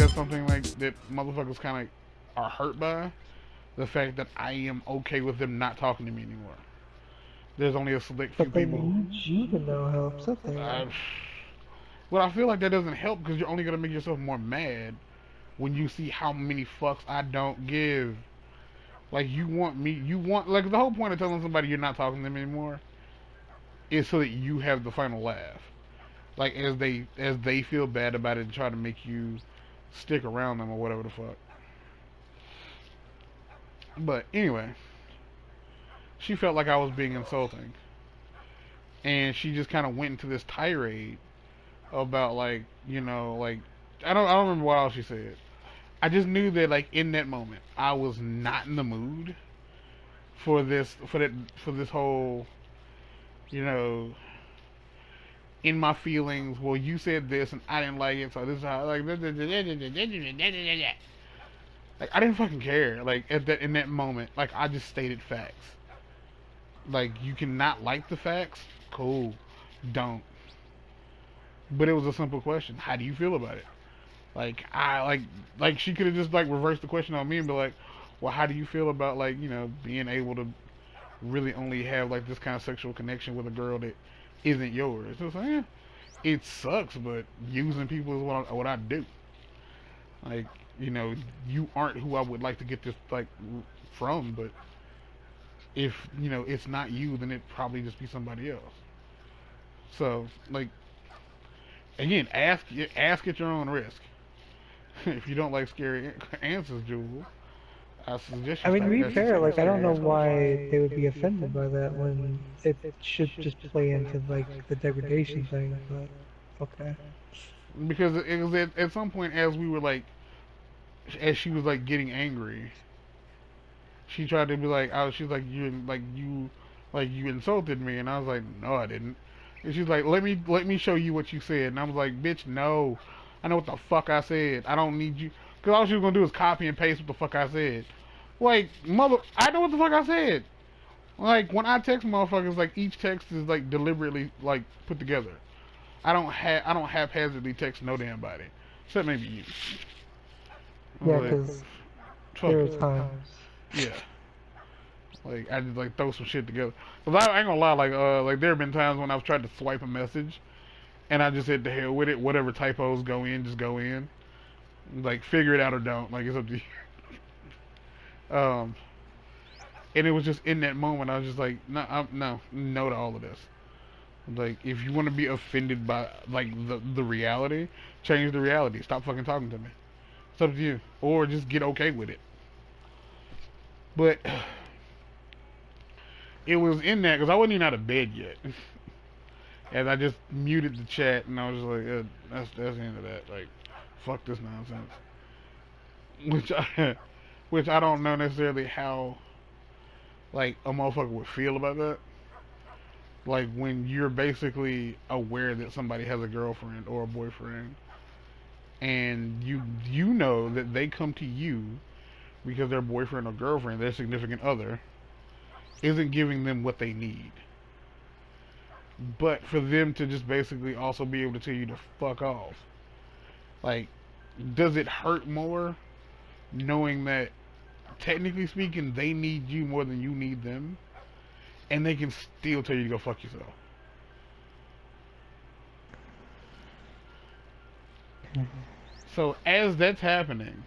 that's something like that motherfuckers kind of are hurt by. The fact that I am okay with them not talking to me anymore. There's only a select few But they people. need you to know how upset they are. I, well, I feel like that doesn't help because you're only gonna make yourself more mad when you see how many fucks I don't give. Like you want like the whole point of telling somebody you're not talking to them anymore is so that you have the final laugh. Like as they feel bad about it and try to make you stick around them or whatever the fuck. But anyway, she felt like I was being insulting, and she just kind of went into this tirade about like like I don't remember what else she said. I just knew that like in that moment I was not in the mood for this whole you know in my feelings. Well, you said this and I didn't like it, so this is how like I didn't fucking care. Like at that in that moment, like I just stated facts. Like you cannot like the facts, cool, don't. But it was a simple question. How do you feel about it? Like I like she could have just like reversed the question on me and be like, well, how do you feel about like being able to really only have like this kind of sexual connection with a girl that isn't yours? So saying it sucks, but using people is what I do. Like you aren't who I would like to get this like from, but if it's not you, then it probably just be somebody else. So like again, ask at your own risk. If you don't like scary answers, Jewel, I suggest I you mean, to stop be asking fair, like I don't scary know answers. why they would be offended by that when it should just play into like the degradation thing, but okay. Because it was at some point as we were like, as she was like getting angry, she tried to be like, she's like you insulted me, and I was like, no, I didn't. And she's like, let me show you what you said, and I was like, bitch, no, I know what the fuck I said. I don't need you, because all she was gonna do is copy and paste what the fuck I said. Like mother, I know what the fuck I said. Like when I text motherfuckers, like each text is like deliberately like put together. I don't haphazardly text no damn body, except maybe you. I Yeah, was like, because fuck there are it. times. Yeah. Like I just like throw some shit together. Cause I ain't gonna lie, like there have been times when I've tried to swipe a message and I just said the hell with it. Whatever typos go in, just go in. Like figure it out or don't. Like it's up to you. And it was just in that moment I was just like, no to all of this. Like if you want to be offended by like the reality, change the reality. Stop fucking talking to me. It's up to you. Or just get okay with it. But it was in that because I wasn't even out of bed yet. And I just muted the chat, and I was like, that's the end of that. Like, fuck this nonsense. Which I, which I don't know necessarily how like a motherfucker would feel about that. Like when you're basically aware that somebody has a girlfriend or a boyfriend, and you know that they come to you because their boyfriend or girlfriend, their significant other, isn't giving them what they need. But for them to just basically also be able to tell you to fuck off. Like, does it hurt more knowing that technically speaking they need you more than you need them, and they can still tell you to go fuck yourself? So as that's happening,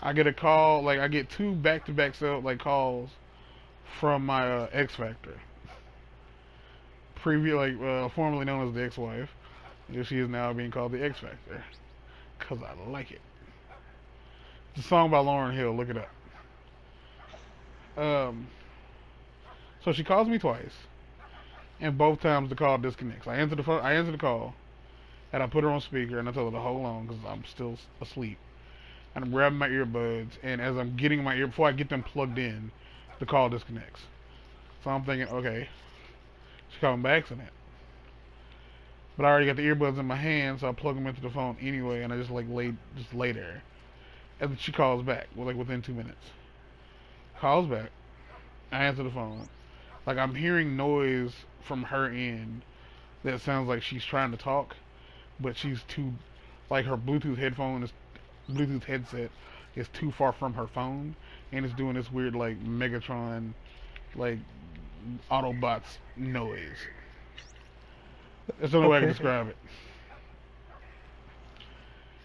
I get a call. Like I get two back-to-back calls from my X Factor, formerly known as the ex-wife. She is now being called the X Factor because I like it. It's a song by Lauryn Hill. Look it up. Um, so she calls me twice, and both times the call disconnects. I answer the phone. I answer the call, and I put her on speaker, and I tell her to hold on because I'm still asleep. And I'm grabbing my earbuds, and as I'm getting my ear before I get them plugged in, the call disconnects. So I'm thinking, okay, she's calling by accident. But I already got the earbuds in my hand, so I plug them into the phone anyway, and I just like lay there. And then she calls back, within 2 minutes. Calls back. I answer the phone. Like I'm hearing noise from her end that sounds like she's trying to talk, but she's too like her Bluetooth headset is too far from her phone, and it's doing this weird like Megatron like Autobots noise. That's the only way I can Okay. describe it.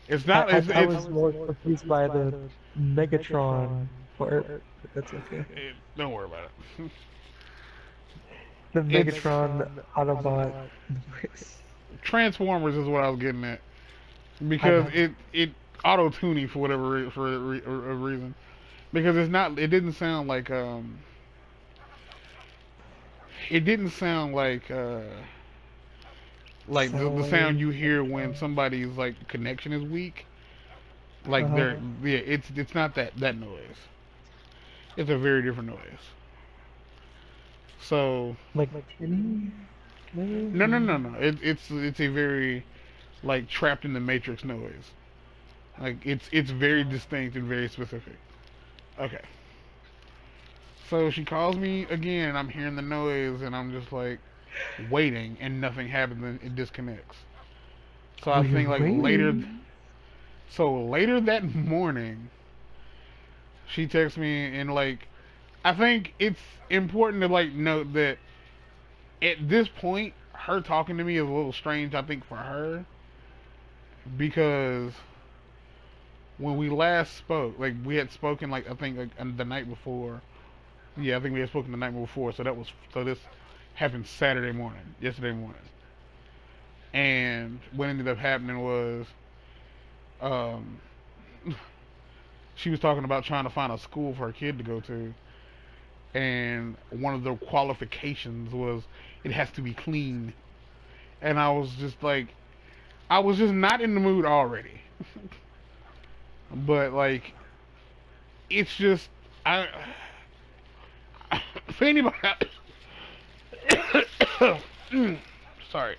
It's I, not. I, I It's was more confused by the Megatron part, but that's okay. don't worry about it. The It's Megatron Autobot noise. Transformers is what I was getting at I because know. it auto tuning for whatever a reason because it's not. It didn't sound like Sound the sound wave, you hear when Megatron. somebody's like connection is weak. Like Uh-huh. they're yeah, it's not that noise. It's a very different noise. So Like tinny no no no noise? no. It's a very like trapped in the matrix noise. Like it's very distinct and very specific. Okay. So she calls me again and I'm hearing the noise and I'm just like waiting and nothing happens and it disconnects. So Oh, I you're think like waiting. later that morning she texts me and like I think it's important to like note that at this point her talking to me is a little strange I think for her because when we last spoke like we had spoken like I think like the night before. Yeah, I think we had spoken the night before, so this happened yesterday morning. And what ended up happening was um she was talking about trying to find a school for her kid to go to, and one of the qualifications was it has to be clean. And I was just like, I was just not in the mood already. But like, it's just I for anybody, sorry,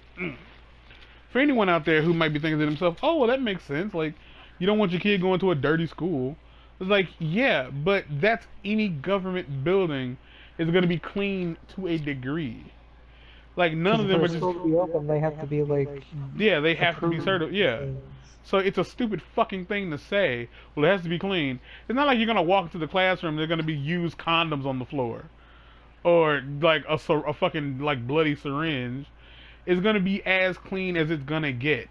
for anyone out there who might be thinking to themselves, oh well, that makes sense. Like, you don't want your kid going to a dirty school. It's like, yeah, but that's any government building is going to be clean to a degree. Like none Because of for them a are just school to be open, they have to be like yeah, they have to be approved certified. and Yeah. things. So it's a stupid fucking thing to say. Well, it has to be clean. It's not like you're gonna walk into the classroom. And they're gonna be used condoms on the floor, or like a fucking like bloody syringe. It's gonna be as clean as it's gonna get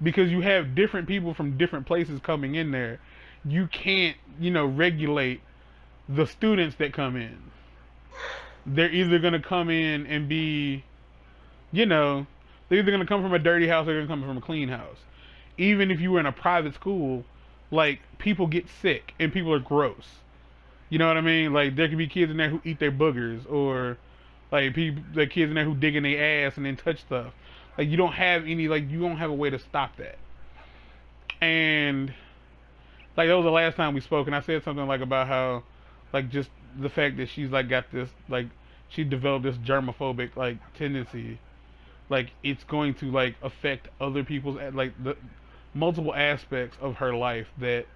because you have different people from different places coming in there. You can't regulate the students that come in. They're either gonna come in and be you know they're either gonna come from a dirty house or they're gonna come from a clean house. Even if you were in a private school, like people get sick and people are gross. You know what I mean? Like there could be kids in there who eat their boogers, or like people, like kids in there who dig in their ass and then touch stuff. Like you don't have a way to stop that. And like that was the last time we spoke, and I said something like about how, like just the fact that she's like got this like she developed this germophobic like tendency, like it's going to like affect other people's like the multiple aspects of her life that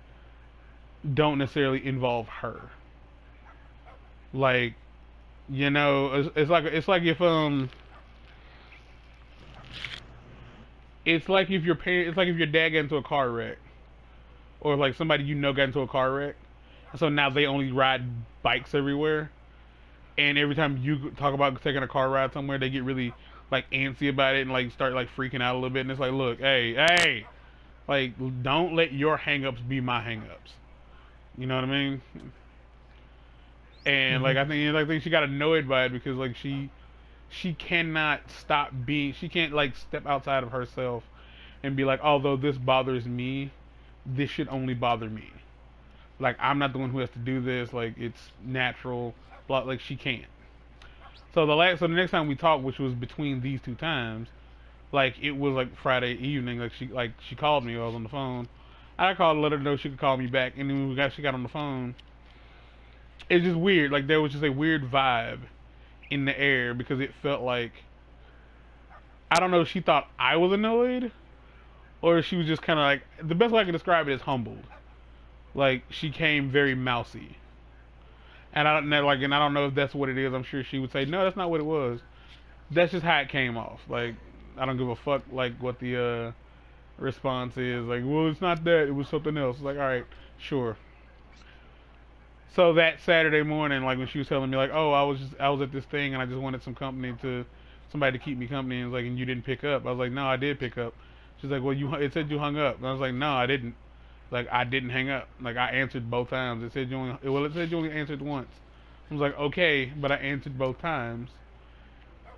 don't necessarily involve her. Like it's like if it's like if your dad got into a car wreck or like somebody got into a car wreck, and so now they only ride bikes everywhere. And every time you talk about taking a car ride somewhere, they get really like antsy about it and like start like freaking out a little bit. And it's like, look, hey, like don't let your hangups be my hangups. You know what I mean? And Hmm. I think she got annoyed by it because like she cannot she can't like step outside of herself and be like, although this bothers me, this should only bother me. Like I'm not the one who has to do this. Like it's natural. Like she can't. So the next time we talked, which was between these two times, like it was like Friday evening. Like she called me. I was on the phone. I called to let her know she could call me back, and then when she got on the phone, it's just weird. Like there was just a weird vibe in the air because it felt like I don't know. She thought I was annoyed, or she was just kind of like the best way I can describe it is humbled. Like she came very mousy, and I don't know. Like, and I don't know if that's what it is. I'm sure she would say no, that's not what it was. That's just how it came off. Like I don't give a fuck. Like what the response is like, well, it's not that, it was something else. It's like, all right, sure. So that Saturday morning, like when she was telling me, like, oh, I was at this thing and I just wanted somebody to keep me company, and was like, and you didn't pick up. I was like, no, I did pick up. She's like, well, it said you hung up. And I was like, no, I didn't. Like, I didn't hang up. Like, I answered both times. It said you only answered once. I was like, okay, but I answered both times.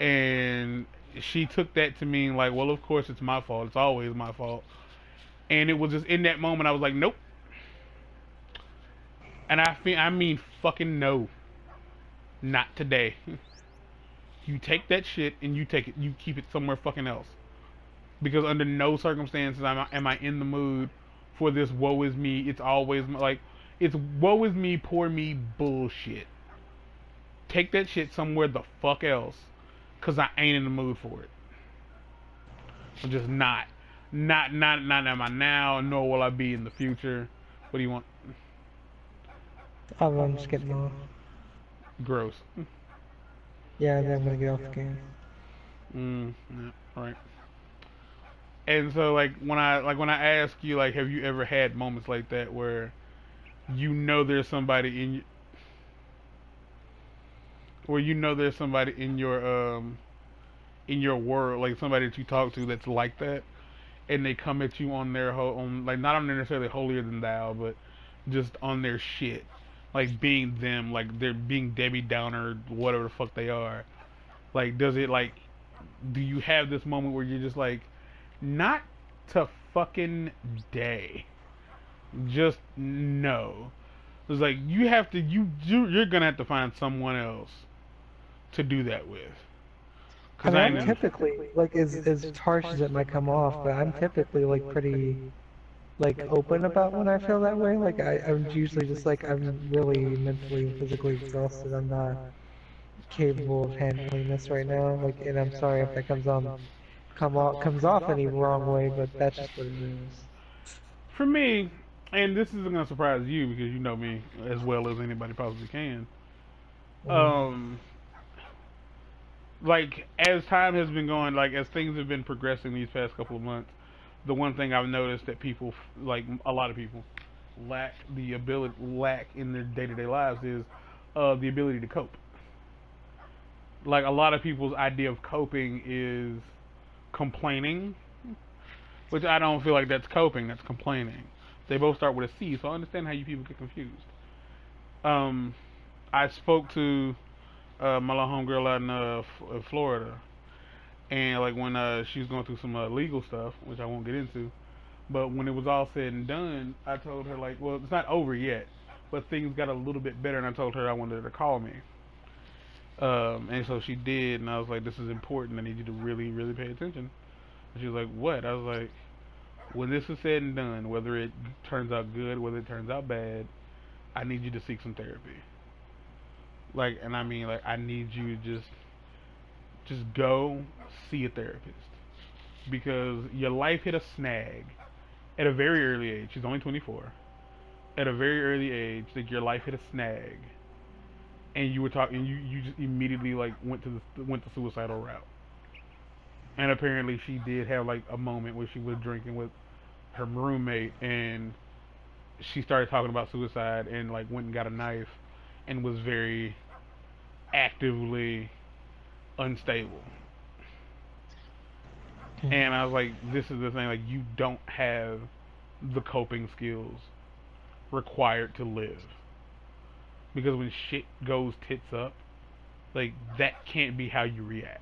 And she took that to mean like, well, of course it's my fault. It's always my fault. And it was just in that moment I was like, nope. And I mean fucking no. Not today. You take that shit and you keep it somewhere fucking else. Because under no circumstances am I in the mood for this woe is me. It's always like, it's woe is me, poor me bullshit. Take that shit somewhere the fuck else. Cause I ain't in the mood for it. I'm just not. Not am I now, nor will I be in the future. What do you want? I'm just getting off. Gross. Yeah, then I'm gonna get off the game. Yeah, right. And so when I ask you, like, have you ever had moments like that where you know there's somebody in your world, like somebody that you talk to that's like that, and they come at you on their like, not on necessarily holier than thou, but just on their shit, like being them, like they're being Debbie Downer, whatever the fuck they are. Like, do you have this moment where you're just like, not to fucking day, just no. It's like you're gonna have to find someone else to do that with. I Cause mean, I I'm ain't. typically, like, as harsh as it might come off, but I'm typically, like, pretty, like, open about when I feel that way. Like, I'm usually just like, I'm really mentally and physically exhausted. I'm not capable of handling this right now. Like, and I'm sorry if that comes off any wrong way, but that's just what it is. For me, and this isn't gonna surprise you because you know me as well as anybody possibly can. Mhm. Um, like as time has been going, like as things have been progressing these past couple of months, the one thing I've noticed that people, like a lot of people, lack in their day to day lives is the ability to cope. Like a lot of people's idea of coping is complaining, which I don't feel like that's coping. That's complaining. They both start with a C, so I understand how you people get confused. Um, I spoke to my little homegirl out in Florida, and like when she was going through some legal stuff, which I won't get into. But when it was all said and done, I told her like, well, it's not over yet, but things got a little bit better, and I told her I wanted her to call me. And so she did, and I was like, this is important. I need you to really, really pay attention. And she was like, what? I was like, when this is said and done, whether it turns out good, whether it turns out bad, I need you to seek some therapy. Like, and I mean, like, I need you to just go see a therapist because your life hit a snag at a very early age. She's only 24. At a very early age, like your life hit a snag, and you were talking, you just immediately like went the suicidal route. And apparently, she did have like a moment where she was drinking with her roommate, and she started talking about suicide, and like went and got a knife, and was very actively unstable. Mhm. And I was like, this is the thing, like you don't have the coping skills required to live. Because when shit goes tits up, like that can't be how you react.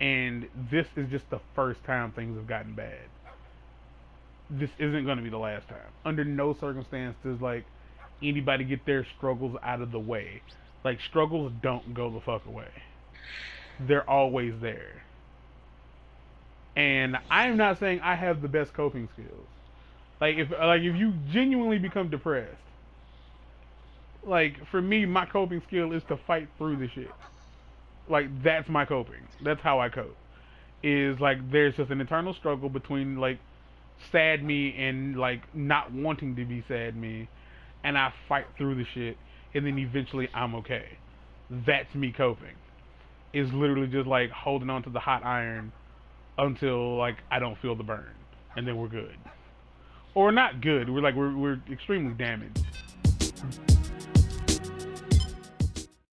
And this is just the first time things have gotten bad. This isn't going to be the last time. Under no circumstances, like anybody get their struggles out of the way. Like struggles don't go the fuck away. They're always there. And I'm not saying I have the best coping skills. Like if you genuinely become depressed, like for me, my coping skill is to fight through the shit. Like that's my coping. That's how I cope. Is like there's just an internal struggle between like sad me and like not wanting to be sad me, and I fight through the shit, and then eventually I'm okay. That's me coping. Is literally just like holding on to the hot iron until like I don't feel the burn, and then we're good. Or not good. We're extremely damaged.